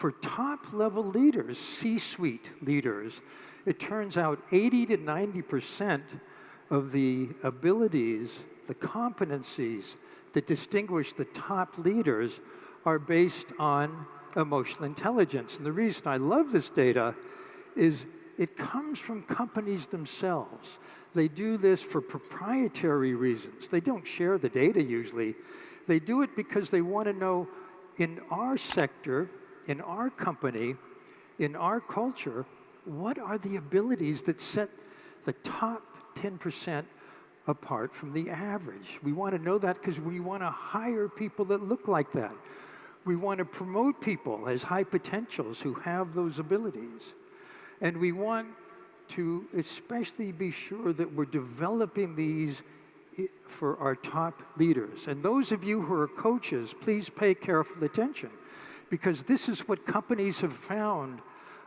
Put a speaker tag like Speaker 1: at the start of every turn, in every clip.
Speaker 1: For top-level leaders, C-suite leaders, it turns out 80 to 90% of the abilities, the competencies that distinguish the top leaders are based on emotional intelligence. And the reason I love this data is it comes from companies themselves. They do this for proprietary reasons. They don't share the data usually. They do it because they want to know, in our sector, in our company, in our culture, what are the abilities that set the top 10% apart from the average? We want to know that because we want to hire people that look like that. We want to promote people as high potentials who have those abilities. And we want to especially be sure that we're developing these for our top leaders. And those of you who are coaches, please pay careful attention, because this is what companies have found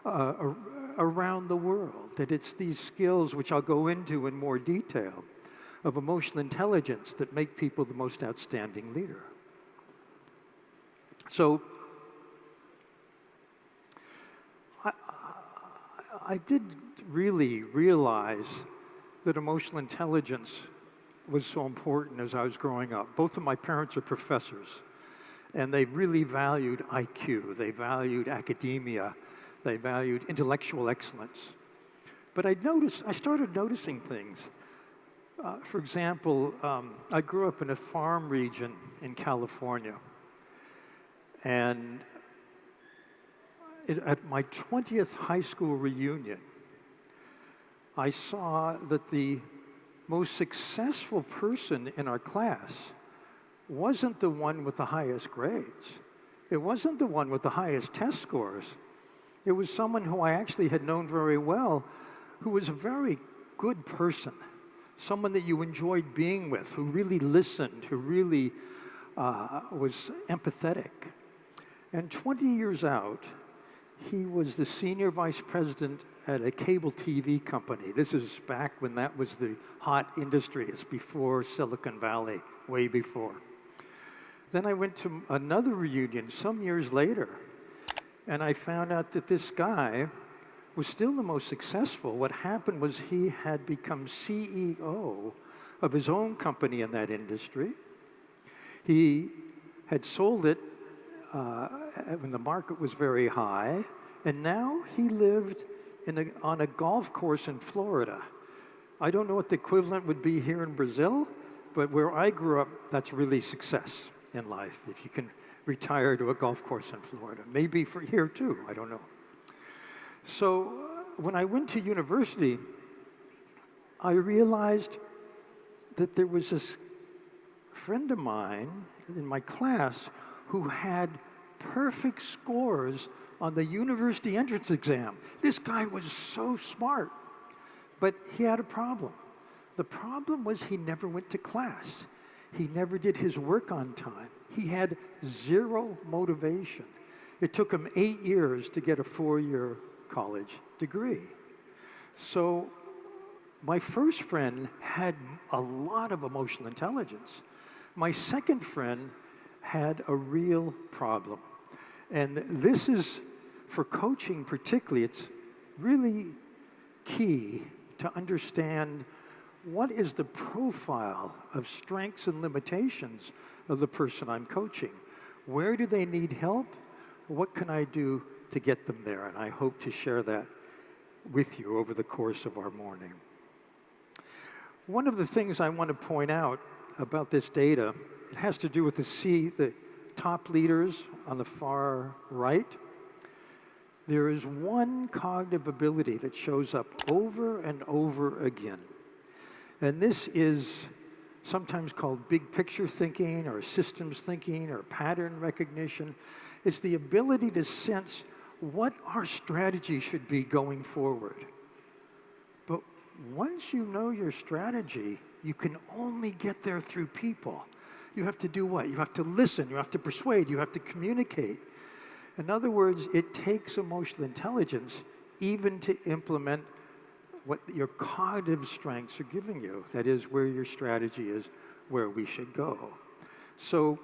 Speaker 1: around the world, that it's these skills, which I'll go into in more detail, of emotional intelligence that make people the most outstanding leader. So I didn't really realize that emotional intelligence was so important as I was growing up. Both of my parents are professors, and they really valued IQ. They valued academia. They valued intellectual excellence. But I started noticing things. For example, I grew up in a farm region in California. And at my 20th high school reunion, I saw that the most successful person in our class wasn't the one with the highest grades. It wasn't the one with the highest test scores. It was someone who I actually had known very well, who was a very good person, someone that you enjoyed being with, who really listened, who really was empathetic. And 20 years out, he was the senior vice president at a cable TV company. This is back when that was the hot industry. It's before Silicon Valley, way before. Then I went to another reunion some years later, and I found out that this guy was still the most successful. What happened was he had become CEO of his own company in that industry. He had sold it when the market was very high, and now he lived on a golf course in Florida. I don't know what the equivalent would be here in Brazil, but where I grew up, that's really success in life, if you can retire to a golf course in Florida. Maybe for here too, I don't know. So when I went to university, I realized that there was this friend of mine in my class who had perfect scores on the university entrance exam. This guy was so smart, but he had a problem. The problem was he never went to class. He never did his work on time. He had zero motivation. It took him 8 years to get a 4-year college degree. So my first friend had a lot of emotional intelligence. My second friend had a real problem. And this is, for coaching particularly, it's really key to understand what is the profile of strengths and limitations of the person I'm coaching. Where do they need help? What can I do to get them there? And I hope to share that with you over the course of our morning. One of the things I want to point out about this data, it has to do with the top leaders on the far right. There is one cognitive ability that shows up over and over again. And this is sometimes called big picture thinking or systems thinking or pattern recognition. It's the ability to sense what our strategy should be going forward. But once you know your strategy, you can only get there through people. You have to do what? You have to listen, you have to persuade, you have to communicate. In other words, it takes emotional intelligence even to implement what your cognitive strengths are giving you. That is, where your strategy is, where we should go. So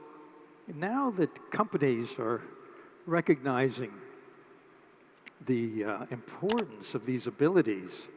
Speaker 1: now that companies are recognizing the importance of these abilities